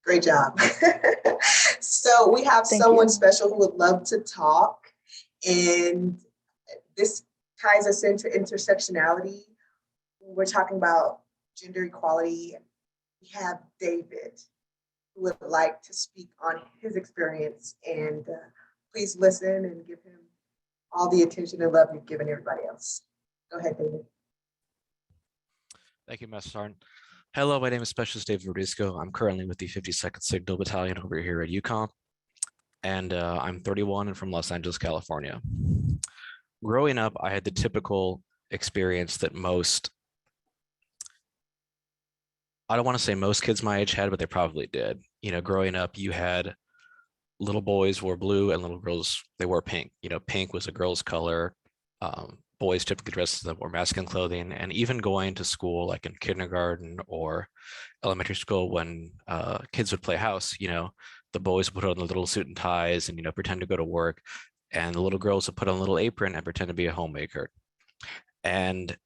great job. So we have someone special who would love to talk. And this ties us into intersectionality. We're talking about gender equality. We have David, who would like to speak on his experience. And please listen and give him all the attention and love you've given everybody else. Go ahead, David.
Thank you, Master Sergeant. Hello, my name is Specialist David Verdisco. I'm currently with the 52nd Signal Battalion over here at UCOM, and I'm 31 and from Los Angeles, California. Growing up, I had the typical experience that I don't want to say most kids my age had, but they probably did. Growing up, you had little boys wore blue and little girls, they wore pink. Pink was a girl's color. Boys typically dressed in more masculine clothing, and even going to school, like in kindergarten or elementary school, when kids would play house, the boys would put on the little suit and ties and, pretend to go to work, and the little girls would put on a little apron and pretend to be a homemaker. And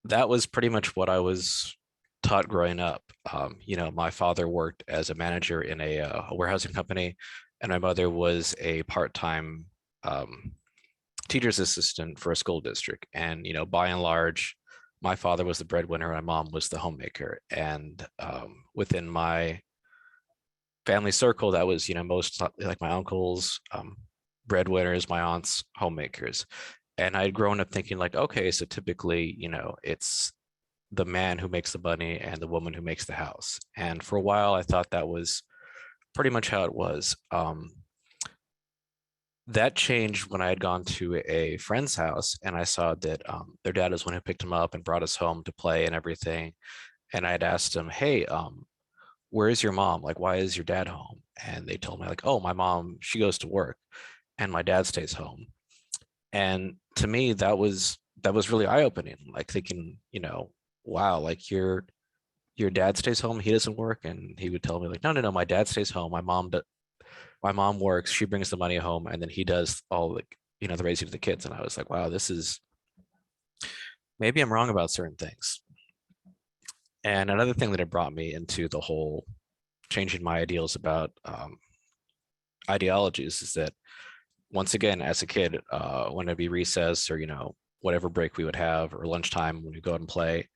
that was pretty much what I was taught growing up. You know, my father worked as a manager in a warehousing company, and my mother was a part-time teacher's assistant for a school district. And, you know, by and large, my father was the breadwinner, and my mom was the homemaker. And within my family circle, that was, you know, most like my uncles, breadwinners, my aunts, homemakers. And I'd grown up thinking like, okay, so typically, you know, it's the man who makes the money and the woman who makes the house. And for a while, I thought that was pretty much how it was. That changed when I had gone to a friend's house and I saw that their dad was one who picked him up and brought us home to play and everything. And I had asked him, hey, where is your mom? Like, why is your dad home? And they told me like, oh, my mom, she goes to work and my dad stays home. And to me, that was really eye-opening, like thinking, you know, wow, like your dad stays home, he doesn't work. And he would tell me like, no, my dad stays home. My mom works, she brings the money home, and then he does all like, you know, the raising of the kids. And I was like, wow, this is, maybe I'm wrong about certain things. And another thing that it brought me into the whole changing my ideals about ideologies is that once again, as a kid, when it'd be recess or, you know, whatever break we would have or lunchtime when we go out and play,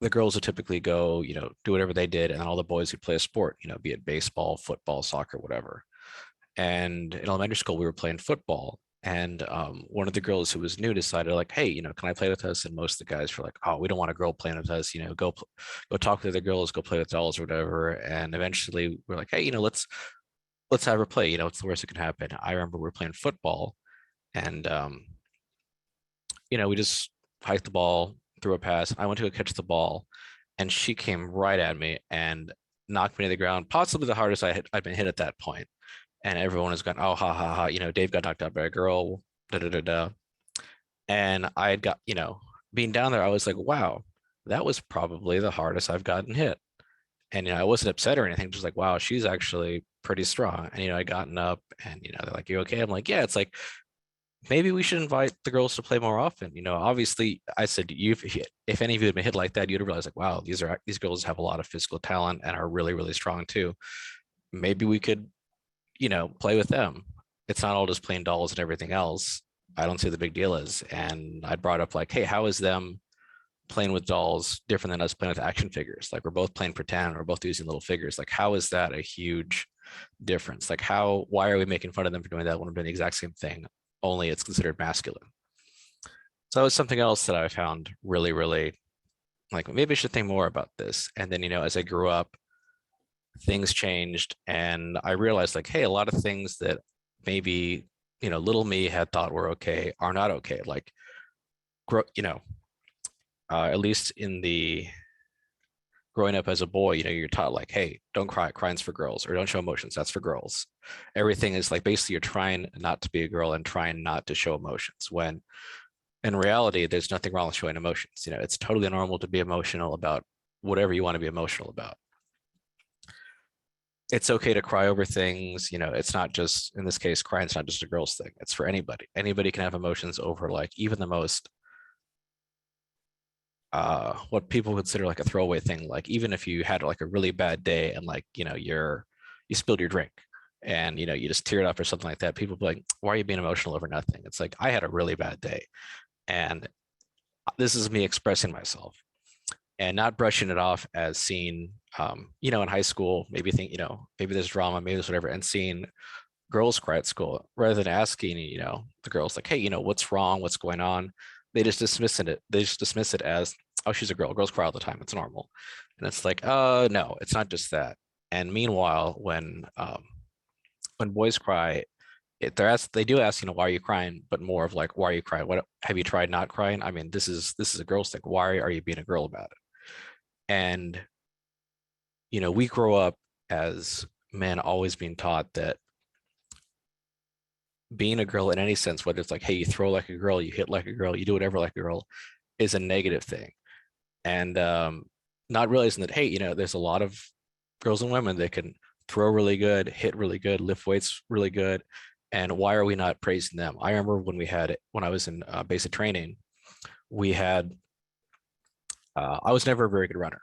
the girls would typically go, you know, do whatever they did, and all the boys would play a sport, you know, be it baseball, football, soccer, whatever. And in elementary school, we were playing football, and one of the girls who was new decided like, hey, you know, can I play with us? And most of the guys were like, oh, we don't want a girl playing with us, you know, go talk to the girls, go play with dolls or whatever. And eventually we're like, hey, you know, let's have her play, you know, what's the worst that can happen? I remember we were playing football, and you know, we just hiked the ball, threw a pass. I went to go catch the ball, and she came right at me and knocked me to the ground, possibly the hardest I'd been hit at that point. And everyone was going, oh, ha, ha, ha, you know, Dave got knocked out by a girl, da, da, da, da. And I had got, you know, being down there, I was like, wow, that was probably the hardest I've gotten hit. And, you know, I wasn't upset or anything, just like, wow, she's actually pretty strong. And, you know, I gotten up and, you know, they're like, you okay? I'm like, yeah, it's like, maybe we should invite the girls to play more often. You know, obviously I said, if any of you had been hit like that, you'd have realized like, wow, these girls have a lot of physical talent and are really, really strong too. Maybe we could, you know, play with them. It's not all just playing dolls and everything else. I don't see the big deal is. And I brought up like, hey, how is them playing with dolls different than us playing with action figures? Like we're both playing pretend, we're both using little figures. Like how is that a huge difference? Like why are we making fun of them for doing that when we're doing the exact same thing, only it's considered masculine? So it's something else that I found really, really like, maybe I should think more about this. And then, you know, as I grew up, things changed and I realized like, hey, a lot of things that maybe, you know, little me had thought were okay are not okay. Like, you know, at least in the growing up as a boy, you know, you're taught like, hey, don't cry, crying's for girls, or don't show emotions, that's for girls. Everything is like, basically you're trying not to be a girl and trying not to show emotions, when in reality, there's nothing wrong with showing emotions. You know, it's totally normal to be emotional about whatever you want to be emotional about. It's okay to cry over things, you know, it's not just, in this case, crying's not just a girl's thing, it's for anybody. Anybody can have emotions over like even the most what people consider like a throwaway thing. Like even if you had like a really bad day and like, you know, you spilled your drink and, you know, you just teared up or something like that, people be like, why are you being emotional over nothing? It's like, I had a really bad day and this is me expressing myself and not brushing it off as seeing, you know, in high school, maybe think, you know, maybe there's drama, maybe there's whatever, and seeing girls cry at school rather than asking, you know, the girls like, hey, you know, what's wrong? What's going on? They just dismiss it. They just dismiss it as, oh, she's a girl. Girls cry all the time. It's normal. And it's like, no, it's not just that. And meanwhile, when boys cry, they do ask, you know, why are you crying? But more of like, why are you crying? What have you tried not crying? I mean, this is a girl's thing. Why are you being a girl about it? And, you know, we grow up as men always being taught that being a girl in any sense, whether it's like, hey, you throw like a girl, you hit like a girl, you do whatever like a girl, is a negative thing. And not realizing that, hey, you know, there's a lot of girls and women that can throw really good, hit really good, lift weights really good. And why are we not praising them? I remember when I was in basic training, we had I was never a very good runner.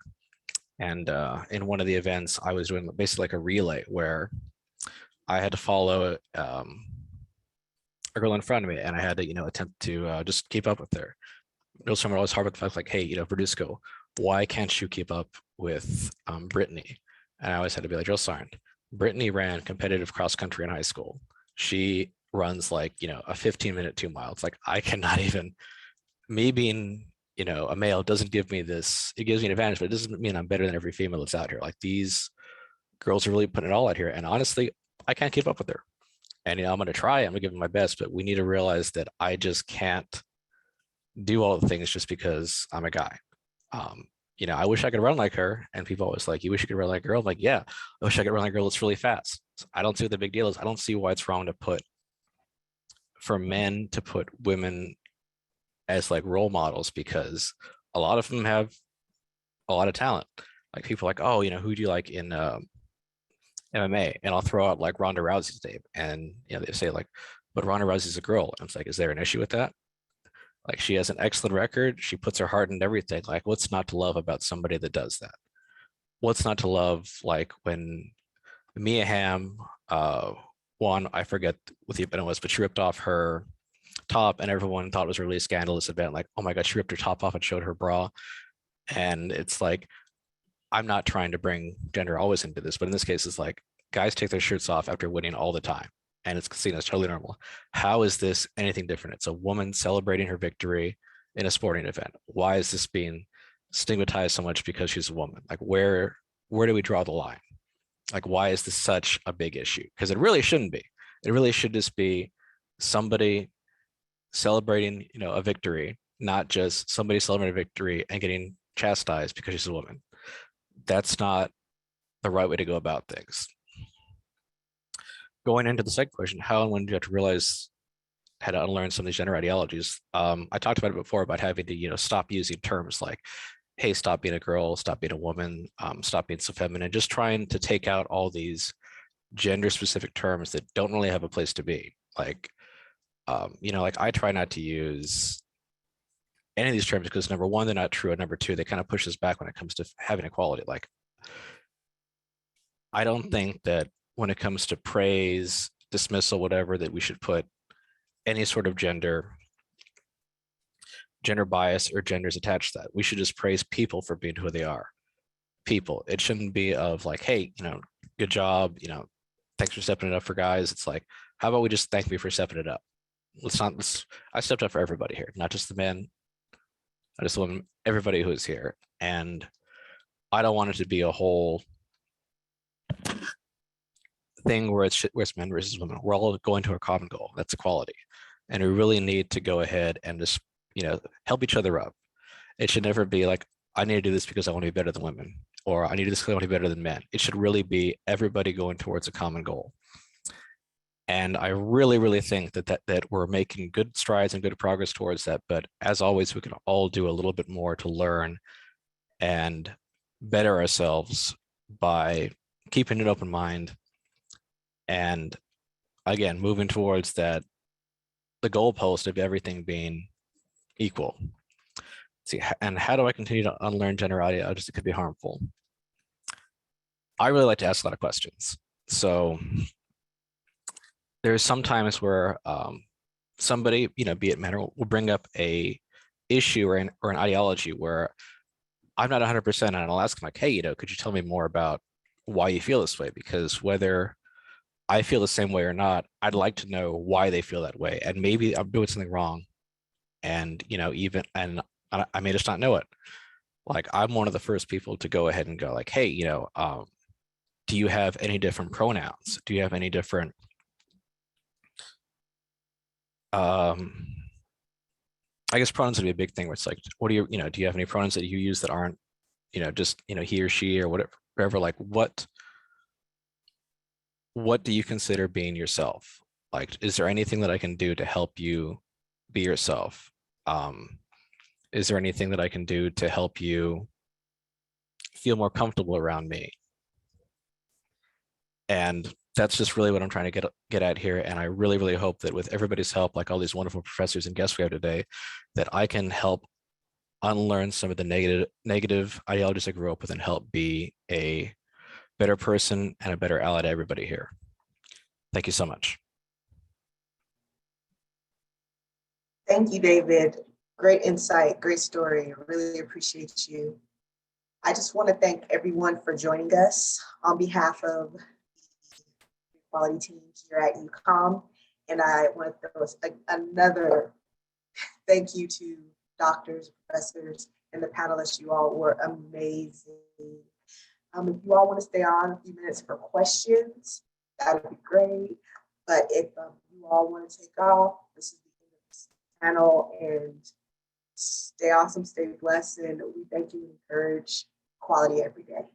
And in one of the events, I was doing basically like a relay where I had to follow a girl in front of me, and I had to, attempt to just keep up with her. It was someone always hard with the fact like, hey, Verduzco, why can't you keep up with Brittany? And I always had to be like, drill sergeant, Brittany ran competitive cross country in high school. She runs like, a 15-minute 2 mile. It's like, I cannot even, me being, a male doesn't give me this, it gives me an advantage, but it doesn't mean I'm better than every female that's out here. Like, these girls are really putting it all out here. And honestly, I can't keep up with her. And, I'm going to try, I'm going to give it my best, but we need to realize that I just can't do all the things just because I'm a guy. I wish I could run like her. And people always like, you wish you could run like a girl? I'm like, yeah, I wish I could run like a girl that's really fast. So I don't see what the big deal is. I don't see why it's wrong for men to put women as like role models, because a lot of them have a lot of talent. Like, people are like, oh, who do you like in MMA? And I'll throw out like Ronda Rousey's name, and they say like, but Ronda Rousey's a girl. And it's like, is there an issue with that? Like, she has an excellent record. She puts her heart in everything. Like, what's not to love about somebody that does that? What's not to love? Like, when Mia Hamm won, I forget what the event was, but she ripped off her top, and everyone thought it was a really scandalous event. Like, oh my God, she ripped her top off and showed her bra. And it's like, I'm not trying to bring gender always into this, but in this case, it's like, guys take their shirts off after winning all the time, and it's seen as totally normal. How is this anything different? It's a woman celebrating her victory in a sporting event. Why is this being stigmatized so much because she's a woman? Like, where do we draw the line? Like, why is this such a big issue? Because it really shouldn't be. It really should just be somebody celebrating, a victory, not just somebody celebrating a victory and getting chastised because she's a woman. That's not the right way to go about things. Going into the second question, how and when do you have to realize how to unlearn some of these gender ideologies? I talked about it before, about having to, stop using terms like, hey, stop being a girl, stop being a woman, stop being so feminine, just trying to take out all these gender specific terms that don't really have a place to be. Like, like, I try not to use any of these terms because, number one, they're not true, and number two, they kind of push us back when it comes to having equality. Like, I don't think that when it comes to praise, dismissal, whatever, that we should put any sort of gender bias or genders attached to that. We should just praise people for being who they are. People. It shouldn't be of like, hey, good job, thanks for stepping it up for guys. It's like, how about we just thank me for stepping it up? I stepped up for everybody here, not just the men, not just the women, everybody who is here. And I don't want it to be a whole thing where it's men versus women. We're all going to a common goal. That's equality. And we really need to go ahead and just, help each other up. It should never be like, I need to do this because I want to be better than women, or I need to do this because I want to be better than men. It should really be everybody going towards a common goal. And I really, really think that we're making good strides and good progress towards that. But as always, we can all do a little bit more to learn and better ourselves by keeping an open mind. And again, moving towards the goalpost of everything being equal. See, and how do I continue to unlearn gender ideologies that could be harmful? I really like to ask a lot of questions. So there's some times where somebody, be it men, will bring up a issue or an ideology where I'm not 100%, and I'll ask them like, hey, could you tell me more about why you feel this way? Because whether I feel the same way or not, I'd like to know why they feel that way. And maybe I'm doing something wrong. And, and I may just not know it. Like, I'm one of the first people to go ahead and go like, hey, do you have any different pronouns? Do you have any different, I guess pronouns would be a big thing where it's like, what do you, do you have any pronouns that you use that aren't, just, he or she or whatever, like what do you consider being yourself? Like, is there anything that I can do to help you be yourself? Is there anything that I can do to help you feel more comfortable around me? And that's just really what I'm trying to get at here. And I really, really hope that with everybody's help, like all these wonderful professors and guests we have today, that I can help unlearn some of the negative ideologies I grew up with and help be a better person and a better ally to everybody here. Thank you so much.
Thank you, David. Great insight, great story. Really appreciate you. I just want to thank everyone for joining us on behalf of the equality team here at UCOM. And I want to throw another thank you to doctors, professors, and the panelists. You all were amazing. If you all want to stay on a few minutes for questions, that would be great. But if you all want to take off, this is the end of this panel, and stay awesome, stay blessed, and we thank you and encourage quality every day.